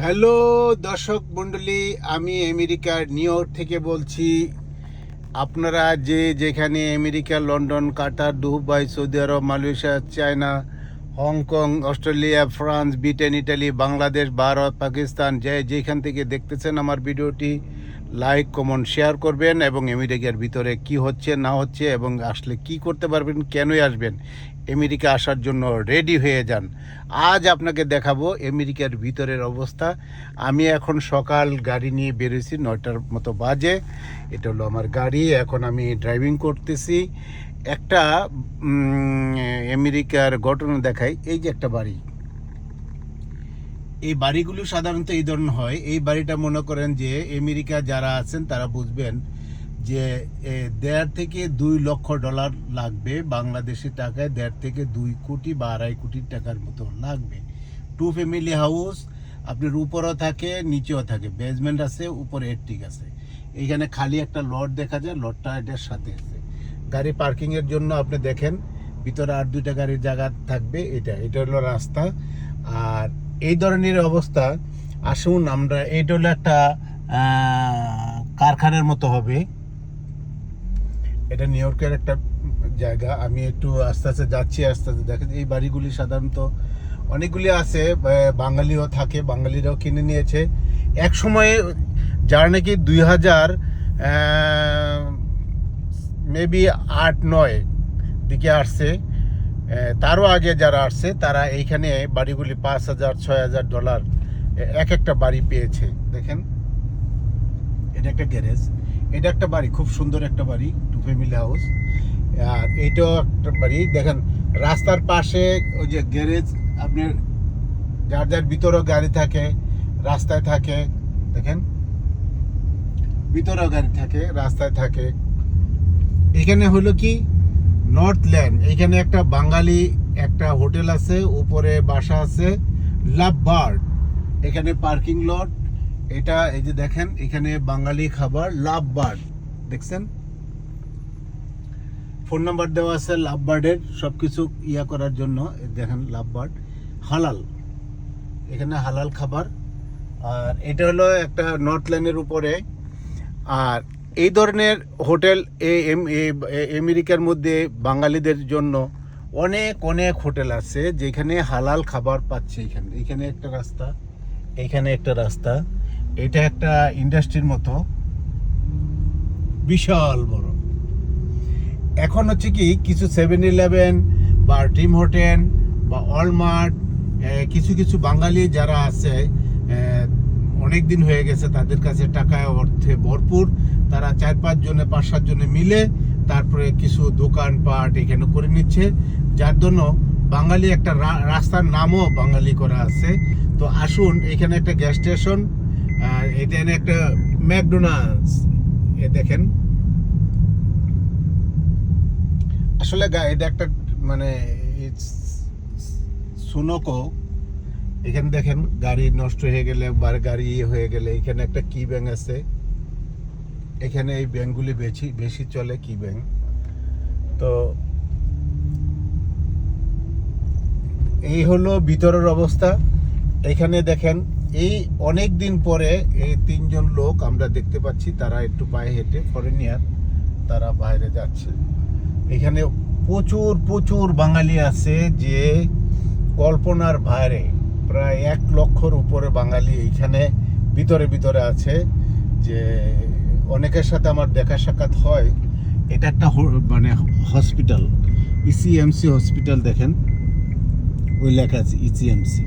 Hello দর্শক মণ্ডলী, আমি আমেরিকার নিউ ইয়র্ক থেকে বলছি। আপনারা যেখানে America, London, Qatar, Dubai, Saudi Arab, Malaysia, China, Hong Kong, Australia, France, Britain, Italy, Bangladesh, Bharat, Pakistan, যেখান থেকে দেখতেছেন আমার ভিডিওটি, লাইক কমেন্ট শেয়ার করবেন এবং আমেরিকার ভিতরে কি হচ্ছে না হচ্ছে এবং আসলে কি করতে পারবেন, কেনই আসবেন, আমেরিকা আসার জন্য রেডি হয়ে যান। আজ আপনাকে দেখাবো আমেরিকার ভিতরের অবস্থা। আমি এখন সকাল গাড়ি নিয়ে বেরোছি, 9টার মতো বাজে। এটা হলো আমার গাড়ি, এখন আমি ড্রাইভিং করতেছি। একটা আমেরিকার ঘটনা দেখাই। এই যে একটা বাড়ি, এই বাড়িগুলো সাধারণত এই ধরনের হয়। এই বাড়িটা মনে করেন যে আমেরিকা যারা আছেন তারা বুঝবেন যে 1.5 থেকে 2 লক্ষ ডলার লাগবে, বাংলাদেশি টাকায় 1.5 থেকে 2 কোটি বা 2.5 কোটি টাকার মতো লাগবে। 2 ফ্যামিলি হাউস, আপনার উপরেও থাকে নিচেও থাকে, বেসমেন্ট আছে, উপরে এট্টিক আছে। এইখানে খালি একটা লট দেখা যায়, লটটা এটার সাথে আছে। গাড়ি পার্কিংয়ের জন্য আপনি দেখেন ভিতরে আর 2টা গাড়ির জায়গা থাকবে। এটা হলো রাস্তা। আর এই ধরনের অবস্থা। আসুন আমরা, এটা হলো একটা কারখানার মতো হবে। এটা নিউ ইয়র্কের একটা জায়গা। আমি একটু আস্তে আস্তে যাচ্ছি, আস্তে আস্তে দেখেন এই বাড়িগুলি সাধারণত অনেকগুলি আছে, বাঙালিও থাকে, বাঙালিরাও কিনে নিয়েছে এক সময়ে, যার নাকি 2000 মেবি 8-9 দিকে আসছে। তারও আগে যারা আসছে তারা এইখানে বাড়িগুলি $5,000-6,000 এক একটা বাড়ি পেয়েছে। দেখেন এটা একটা গ্যারেজ, এটা একটা বাড়ি, খুব সুন্দর একটা বাড়ি, 2 ফ্যামিলি হাউস। আর এইটাও একটা বাড়ি। দেখেন রাস্তার পাশে ওই যে গ্যারেজ, আপনার যার যার ভিতরেও গাড়ি থাকে, রাস্তায় থাকে। দেখেন ভিতরেও গাড়ি থাকে, রাস্তায় থাকে। এখানে হলো কি নর্থল্যান্ড, এখানে একটা বাঙালি একটা হোটেল আছে, উপরে বাসা আছে, লাভ বার্ড। এখানে পার্কিং লট। এটা এই যে দেখেন এখানে বাঙালি খাবার, লাভ বার্ড দেখছেন, ফোন নাম্বার দেওয়া আছে লাভ বার্ডের, সবকিছু করার জন্য। দেখেন লাভ বার্ড হালাল, এখানে হালাল খাবার। আর এটা হলো একটা নর্থল্যান্ডের উপরে। আর এই ধরনের হোটেল আমেরিকার মধ্যে বাঙালিদের জন্য অনেক অনেক হোটেল আছে যেখানে হালাল খাবার পাচ্ছে। এখানে একটা রাস্তা, এখানে একটা রাস্তা। এটা একটা ইন্ডাস্ট্রির মতো বিশাল বড়। এখন হচ্ছে কি কিছু 7-Eleven বা টিম হোটেল বা ওয়ালমার্ট, কিছু কিছু বাঙালি যারা আছে, অনেক দিন হয়ে গেছে, তাদের কাছে টাকায় অর্থে ভরপুর, তারা 4-5 জনে 5-7 জনে মিলে তারপরে কিছু দোকানপাট এখানে করে নিচ্ছে, যার জন্য বাঙালি একটা রাস্তার নামও বাঙালি করা আছে। তো আসুন, এখানে একটা গ্যাস স্টেশন, এখানে একটা ম্যাকডোনাল্ডস, দেখেন আসলে এটা একটা মানে সুনকো। এখানে দেখেন গাড়ি নষ্ট হয়ে গেলে বা গাড়ি হয়ে গেলে এখানে একটা কি ব্যাংক আছে। এখানে এই ব্যাংকগুলি বেশি চলে, কি ব্যাংক। তো এই হলো ভিতরের অবস্থা। এখানে দেখেন এই অনেক দিন পরে এই 3 জন লোক আমরা দেখতে পাচ্ছি, তারা একটু পায়ে হেঁটে, ফরেনিয়ার, তারা বাইরে যাচ্ছে। এখানে প্রচুর প্রচুর বাঙালি আছে, যে কল্পনার বাইরে। প্রায় 1 লক্ষর উপরে বাঙালি এইখানে ভিতরে আছে। যে অনেকের সাথে আমার দেখা সাক্ষাৎ হয়। এটা একটা মানে হসপিটাল, ইসিএমসি হসপিটাল। দেখেন ওই লেখা আছে ইসিএমসি।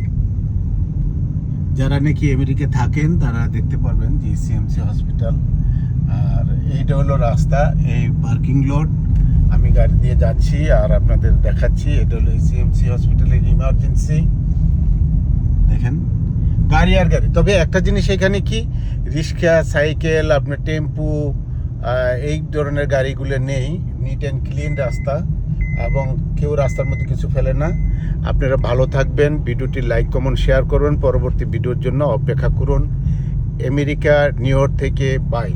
যারা নাকি আমেরিকা থাকেন তারা দেখতে পারবেন যে ইসিএমসি হসপিটাল। আর এইটা হলো রাস্তা, এই পার্কিং লট। আমি গাড়ি দিয়ে যাচ্ছি আর আপনাদের দেখাচ্ছি। এটা হলো ইসিএমসি হসপিটালের ইমার্জেন্সি। দেখেন গাড়ি আর গাড়ি। তবে একটা জিনিস এখানে কি, রিক্সা, সাইকেল, আপনার টেম্পু, এই ধরনের গাড়িগুলো নেই। নিট অ্যান্ড ক্লিন রাস্তা এবং কেউ রাস্তার মধ্যে কিছু ফেলে না। আপনারা ভালো থাকবেন, ভিডিওটি লাইক কমেন্ট শেয়ার করুন, পরবর্তী ভিডিওর জন্য অপেক্ষা করুন। আমেরিকা, নিউ ইয়র্ক থেকে বাই।